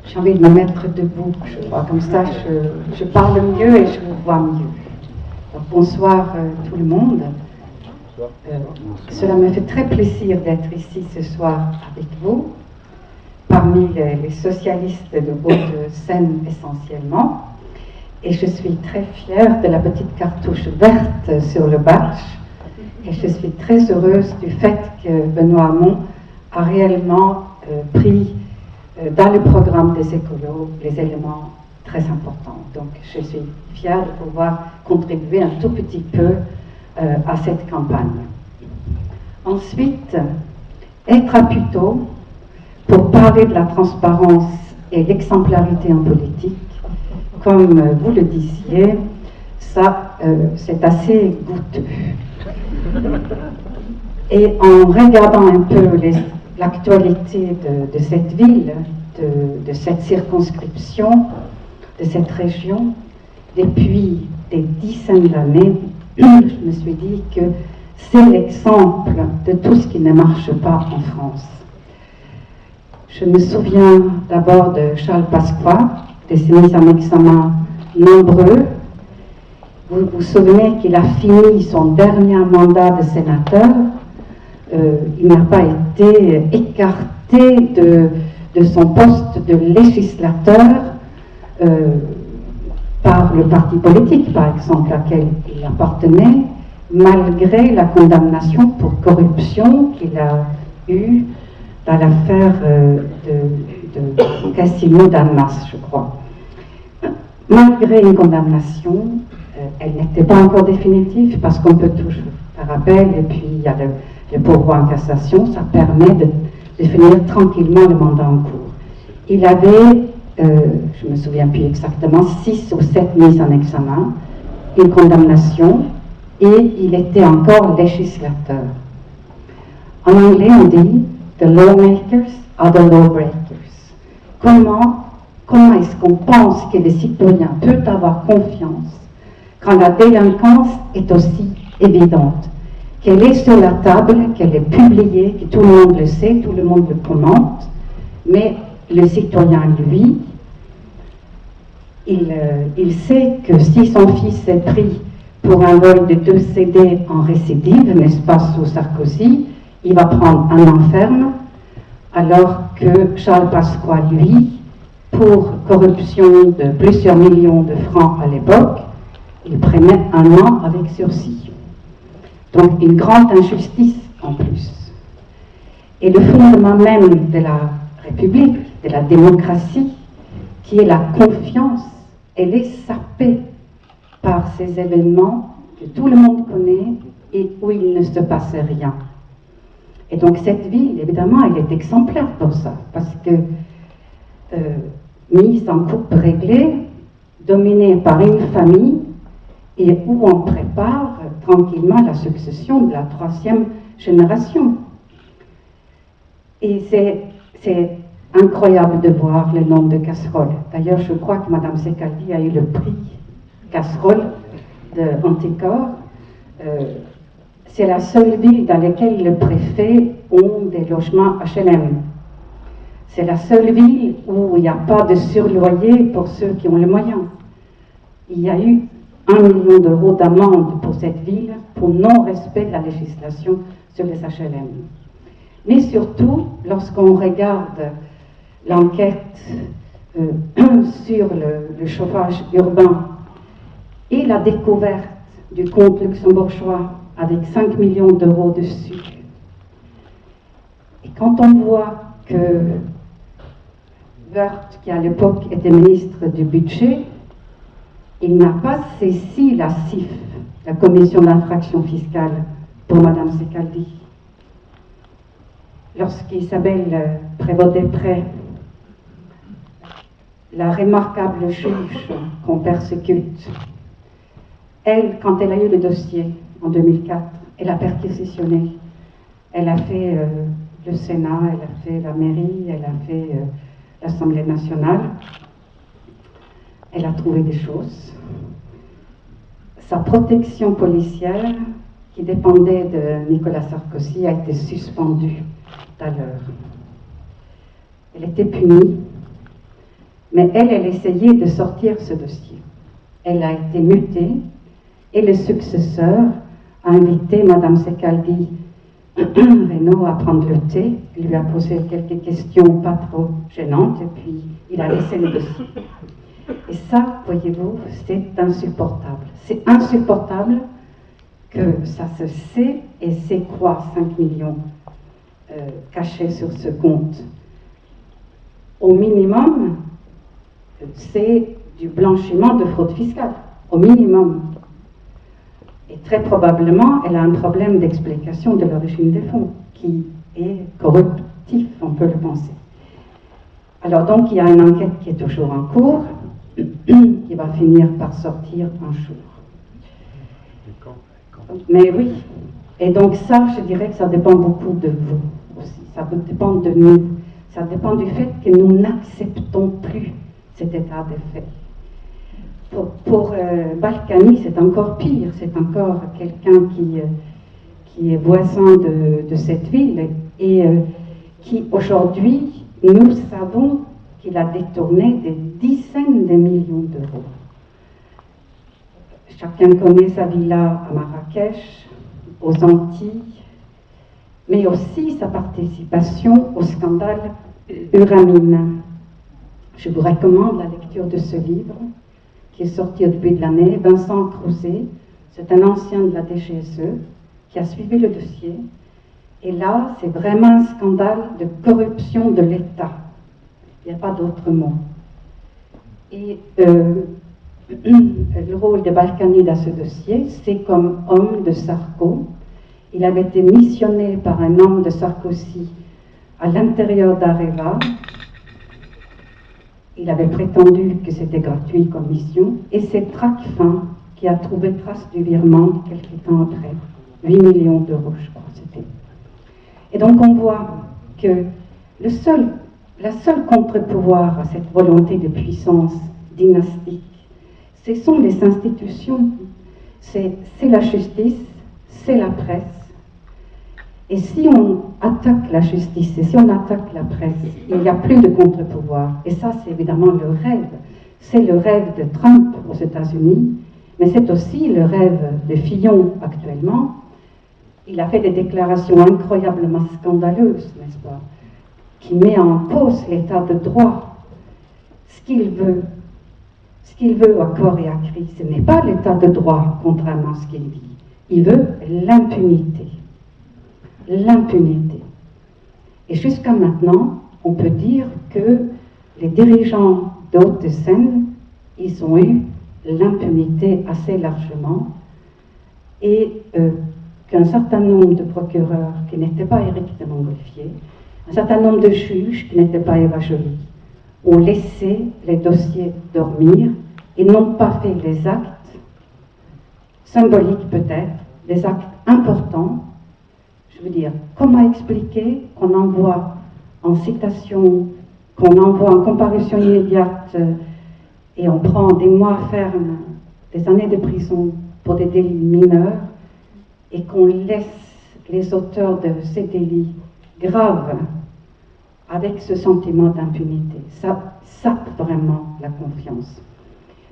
J'ai envie de me mettre debout, je crois, comme ça je parle mieux et je vous vois mieux. Donc, bonsoir tout le monde. Cela me fait très plaisir d'être ici ce soir avec vous, parmi les socialistes de Hauts-de-Seine essentiellement. Et je suis très fière de la petite cartouche verte sur le badge. Et je suis très heureuse du fait que Benoît Hamon a réellement pris dans le programme des écolos les éléments très importants. Donc je suis fière de pouvoir contribuer un tout petit peu à cette campagne. Ensuite, être à Puteaux pour parler de la transparence et l'exemplarité en politique, comme vous le disiez, ça c'est assez goûteux. Et en regardant un peu l'actualité de cette ville, de cette circonscription, de cette région, depuis des dizaines d'années, je me suis dit que c'est l'exemple de tout ce qui ne marche pas en France. Je me souviens d'abord de Charles Pasqua, de ses mises en examen nombreux. Vous vous souvenez qu'il a fini son dernier mandat de sénateur. Il n'a pas été écarté de son poste de législateur par le parti politique, par exemple, auquel il appartenait, malgré la condamnation pour corruption qu'il a eue dans l'affaire de Casino d'Annemasse, je crois. Malgré une condamnation, elle n'était pas encore définitive parce qu'on peut toujours faire appel et puis il y a le pourvoi en cassation, ça permet de finir tranquillement le mandat en cours. Il avait, je ne me souviens plus exactement, 6 ou 7 mises en examen, une condamnation et il était encore législateur. En anglais on dit « the lawmakers are the lawbreakers ». Comment est-ce qu'on pense que les citoyens peuvent avoir confiance quand la délinquance est aussi évidente, qu'elle est sur la table, qu'elle est publiée, que tout le monde le sait, tout le monde le commente, mais le citoyen, lui, il sait que si son fils est pris pour un vol de 2 CD en récidive, n'est-ce pas, sous Sarkozy, il va prendre un an ferme, alors que Charles Pasqua, lui, pour corruption de plusieurs millions de francs à l'époque, il prenait un an avec sursis. Donc une grande injustice en plus. Et le fondement même de la République, de la démocratie, qui est la confiance, elle est sapée par ces événements que tout le monde connaît et où il ne se passe rien. Et donc cette ville, évidemment, elle est exemplaire pour ça, parce que mise en coupe réglée, dominée par une famille, et où on prépare tranquillement la succession de la 3e génération. Et c'est incroyable de voir le nombre de casseroles. D'ailleurs, je crois que Mme Secaldi a eu le prix casserole de Anticor. C'est la seule ville dans laquelle le préfet ont des logements HLM. C'est la seule ville où il n'y a pas de surloyer pour ceux qui ont les moyens. Il y a eu 1 million d'euros d'amende pour cette ville pour non-respect de la législation sur les HLM. Mais surtout, lorsqu'on regarde l'enquête sur le chauffage urbain et la découverte du compte luxembourgeois avec 5 millions d'euros dessus, et quand on voit que Woerth, qui à l'époque était ministre du budget, il n'a pas saisi la CIF, la commission d'infraction fiscale, pour Mme Secaldi. Lorsqu'Isabelle Prévost-Després, la remarquable juge qu'on persécute, elle, quand elle a eu le dossier en 2004, elle a perquisitionné. Elle a fait le Sénat, elle a fait la mairie, elle a fait l'Assemblée nationale. Elle a trouvé des choses. Sa protection policière, qui dépendait de Nicolas Sarkozy, a été suspendue tout à l'heure. Elle était punie Mais elle essayait de sortir ce dossier. Elle a été mutée et le successeur a invité Madame Secaldi Renaud à prendre le thé. Il lui a posé quelques questions pas trop gênantes et puis il a laissé le dossier. Et ça, voyez-vous, c'est insupportable. C'est insupportable que ça se sait et c'est quoi 5 millions cachés sur ce compte. Au minimum, c'est du blanchiment de fraude fiscale. Au minimum. Et très probablement, elle a un problème d'explication de l'origine des fonds qui est corruptif, on peut le penser. Alors donc, il y a une enquête qui est toujours en cours, qui va finir par sortir un jour. Mais oui, et donc ça, je dirais que ça dépend beaucoup de vous aussi, ça dépend de nous, ça dépend du fait que nous n'acceptons plus cet état de fait. Pour Balkany, c'est encore pire, c'est encore quelqu'un qui est voisin de cette ville et qui aujourd'hui, nous savons qu'il a détourné des dizaines de millions d'euros. Chacun connaît sa villa à Marrakech, aux Antilles, mais aussi sa participation au scandale Uramine. Je vous recommande la lecture de ce livre qui est sorti au début de l'année. Vincent Crouzet, c'est un ancien de la DGSE qui a suivi le dossier. Et là, c'est vraiment un scandale de corruption de l'État. Il n'y a pas d'autre mot. Et le rôle de Balkany dans ce dossier, c'est comme homme de Sarko. Il avait été missionné par un homme de Sarkozy à l'intérieur d'Areva. Il avait prétendu que c'était gratuit comme mission. Et c'est Tracfin qui a trouvé trace du virement quelques temps après. 8 millions d'euros, je crois, c'était. Et donc on voit que la seule contre-pouvoir à cette volonté de puissance dynastique, ce sont les institutions, c'est la justice, c'est la presse. Et si on attaque la justice et si on attaque la presse, il n'y a plus de contre-pouvoir. Et ça, c'est évidemment le rêve. C'est le rêve de Trump aux États-Unis, mais c'est aussi le rêve de Fillon actuellement. Il a fait des déclarations incroyablement scandaleuses, n'est-ce pas, qui met en cause l'état de droit. Ce qu'il veut à corps et à cri, ce n'est pas l'état de droit, contrairement à ce qu'il dit. Il veut l'impunité. L'impunité. Et jusqu'à maintenant, on peut dire que les dirigeants de Haute-Seine, ils ont eu l'impunité assez largement et qu'un certain nombre de procureurs qui n'étaient pas Éric de Montgolfier, un certain nombre de juges qui n'étaient pas Eva Joly, ont laissé les dossiers dormir et n'ont pas fait les actes symboliques peut-être, les actes importants. Je veux dire, comment expliquer qu'on envoie en citation, qu'on envoie en comparution immédiate et on prend des mois fermes, des années de prison pour des délits mineurs et qu'on laisse les auteurs de ces délits graves avec ce sentiment d'impunité. Ça sape vraiment la confiance.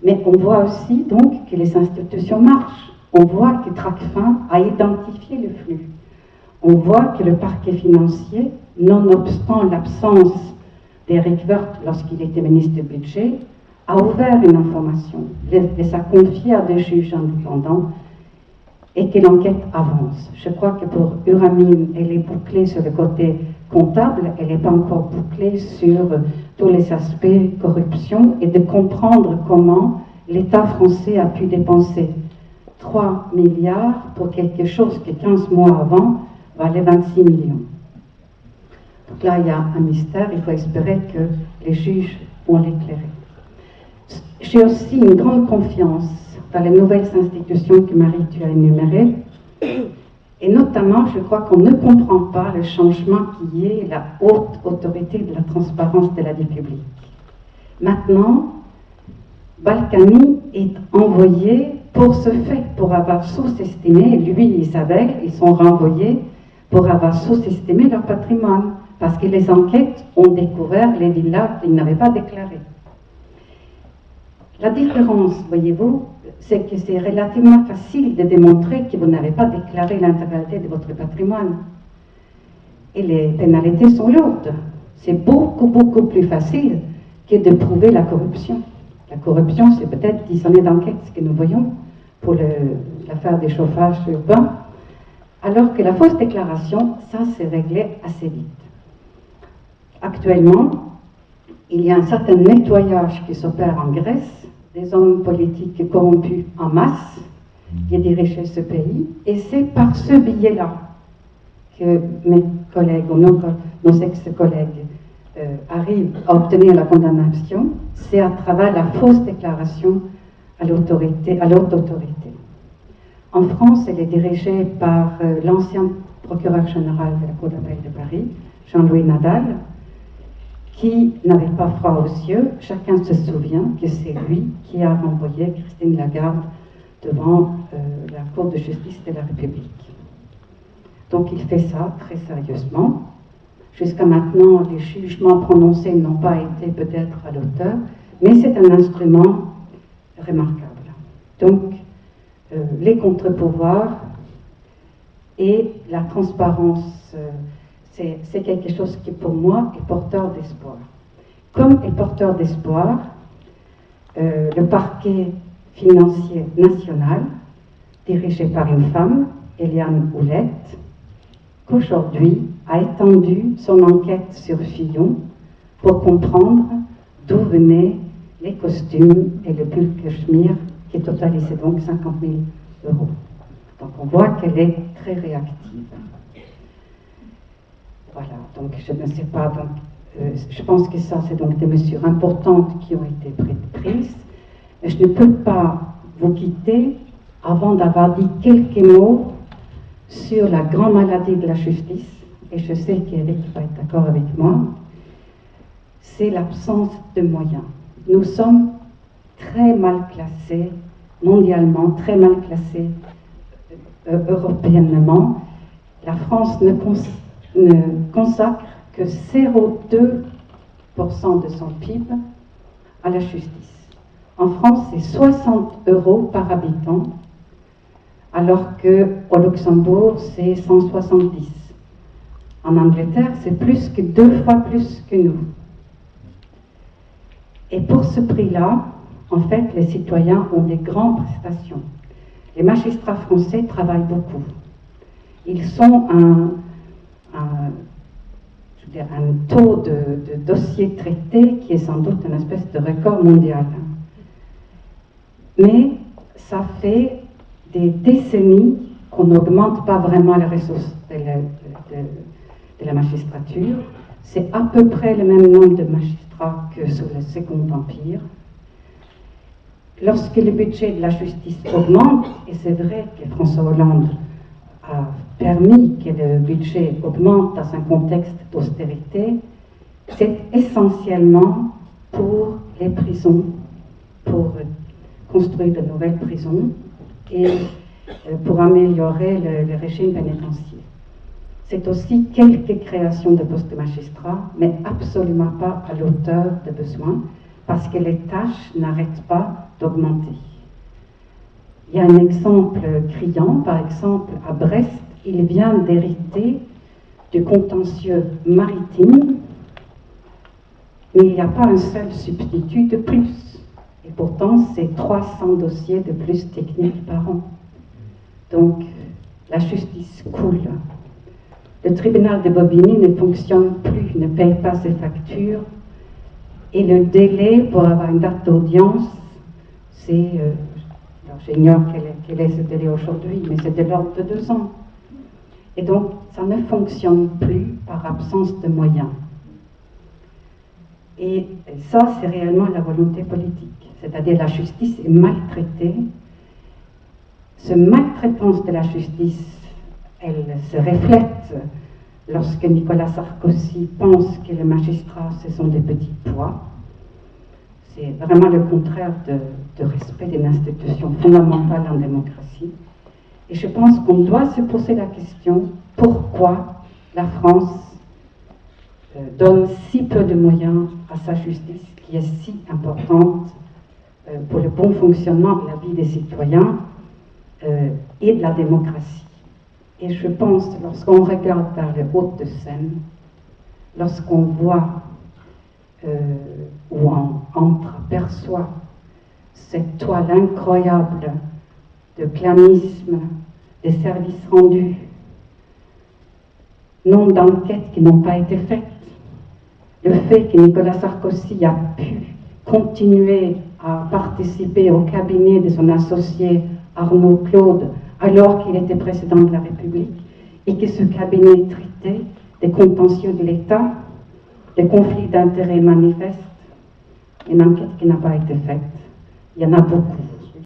Mais on voit aussi donc que les institutions marchent. On voit que Tracfin a identifié le flux. On voit que le parquet financier, nonobstant l'absence d'Éric Woerth lorsqu'il était ministre du Budget, a ouvert une information, les a confiés à des juges indépendants et que l'enquête avance. Je crois que pour Uramine, elle est bouclée sur le côté comptable, elle n'est pas encore bouclée sur tous les aspects corruption et de comprendre comment l'État français a pu dépenser 3 milliards pour quelque chose que 15 mois avant valait 26 millions. Donc là, il y a un mystère, il faut espérer que les juges vont l'éclairer. J'ai aussi une grande confiance dans les nouvelles institutions que Marie, tu as énumérées, et notamment, je crois qu'on ne comprend pas le changement qui est la haute autorité de la transparence de la vie publique. Maintenant, Balkany est envoyé pour ce fait, pour avoir sous-estimé, lui et Isabelle, ils sont renvoyés pour avoir sous-estimé leur patrimoine, parce que les enquêtes ont découvert les villas qu'ils n'avaient pas déclarées. La différence, voyez-vous, c'est que c'est relativement facile de démontrer que vous n'avez pas déclaré l'intégralité de votre patrimoine. Et les pénalités sont lourdes. C'est beaucoup, beaucoup plus facile que de prouver la corruption. La corruption, c'est peut-être 10 années d'enquête, ce que nous voyons pour l'affaire des chauffages urbains, alors que la fausse déclaration, ça s'est réglé assez vite. Actuellement, il y a un certain nettoyage qui s'opère en Grèce, des hommes politiques corrompus en masse qui dirigent ce pays, et c'est par ce biais-là que mes collègues ou nos ex-collègues arrivent à obtenir la condamnation, c'est à travers la fausse déclaration à l'autre autorité. En France, elle est dirigée par l'ancien procureur général de la Cour d'appel de Paris, Jean-Louis Nadal, qui n'avait pas froid aux yeux. Chacun se souvient que c'est lui qui a renvoyé Christine Lagarde devant la Cour de justice de la République. Donc il fait ça très sérieusement. Jusqu'à maintenant, les jugements prononcés n'ont pas été peut-être à l'auteur, mais c'est un instrument remarquable. Donc, les contre-pouvoirs et la transparence, c'est quelque chose qui, pour moi, est porteur d'espoir. Comme est porteur d'espoir le parquet financier national, dirigé par une femme, Éliane Houlette, qu'aujourd'hui a étendu son enquête sur Fillon pour comprendre d'où venaient les costumes et le pull cachemire qui totalisaient donc 50 000 euros. Donc on voit qu'elle est très réactive. Voilà, donc je ne sais pas, donc, je pense que ça c'est donc des mesures importantes qui ont été prises, mais je ne peux pas vous quitter avant d'avoir dit quelques mots sur la grande maladie de la justice, et je sais qu'Éric va être d'accord avec moi, c'est l'absence de moyens. Nous sommes très mal classés mondialement, très mal classés européennement. La France ne consacre que 0,2% de son PIB à la justice. En France, c'est 60 euros par habitant, alors qu'au Luxembourg, c'est 170. En Angleterre, c'est plus que 2 fois plus que nous. Et pour ce prix-là, en fait, les citoyens ont des grandes prestations. Les magistrats français travaillent beaucoup. Ils ont un taux de dossiers traités qui est sans doute une espèce de record mondial. Mais ça fait des décennies qu'on n'augmente pas vraiment les ressources de la magistrature. C'est à peu près le même nombre de magistrats que sous le Second Empire. Lorsque le budget de la justice augmente, et c'est vrai que François Hollande a permis que le budget augmente dans un contexte d'austérité, c'est essentiellement pour les prisons, pour construire de nouvelles prisons et pour améliorer le régime pénitentiaire. C'est aussi quelques créations de postes de magistrats, mais absolument pas à l'auteur des besoins, parce que les tâches n'arrêtent pas d'augmenter. Il y a un exemple criant, par exemple à Brest, il vient d'hériter du contentieux maritime, mais il n'y a pas un seul substitut de plus. Et pourtant, c'est 300 dossiers de plus techniques par an. Donc, la justice coule. Le tribunal de Bobigny ne fonctionne plus, ne paye pas ses factures, et le délai pour avoir une date d'audience, c'est, j'ignore quel est ce délai aujourd'hui, mais c'est de l'ordre de 2 ans. Et donc, ça ne fonctionne plus par absence de moyens. Et ça, c'est réellement la volonté politique. C'est-à-dire la justice est maltraitée. Cette maltraitance de la justice, elle se reflète lorsque Nicolas Sarkozy pense que les magistrats, ce sont des petits pois. C'est vraiment le contraire de respect d'une institution fondamentale en démocratie. Et je pense qu'on doit se poser la question, pourquoi la France donne si peu de moyens à sa justice qui est si importante pour le bon fonctionnement de la vie des citoyens et de la démocratie. Et je pense, lorsqu'on regarde vers les Hauts-de-Seine, lorsqu'on voit ou on entreaperçoit cette toile incroyable de planisme, des services rendus, nombre d'enquêtes qui n'ont pas été faites, le fait que Nicolas Sarkozy a pu continuer à participer au cabinet de son associé Arnaud Claude alors qu'il était président de la République et que ce cabinet traitait des contentieux de l'État, des conflits d'intérêts manifestes, une enquête qui n'a pas été faite. Il y en a beaucoup.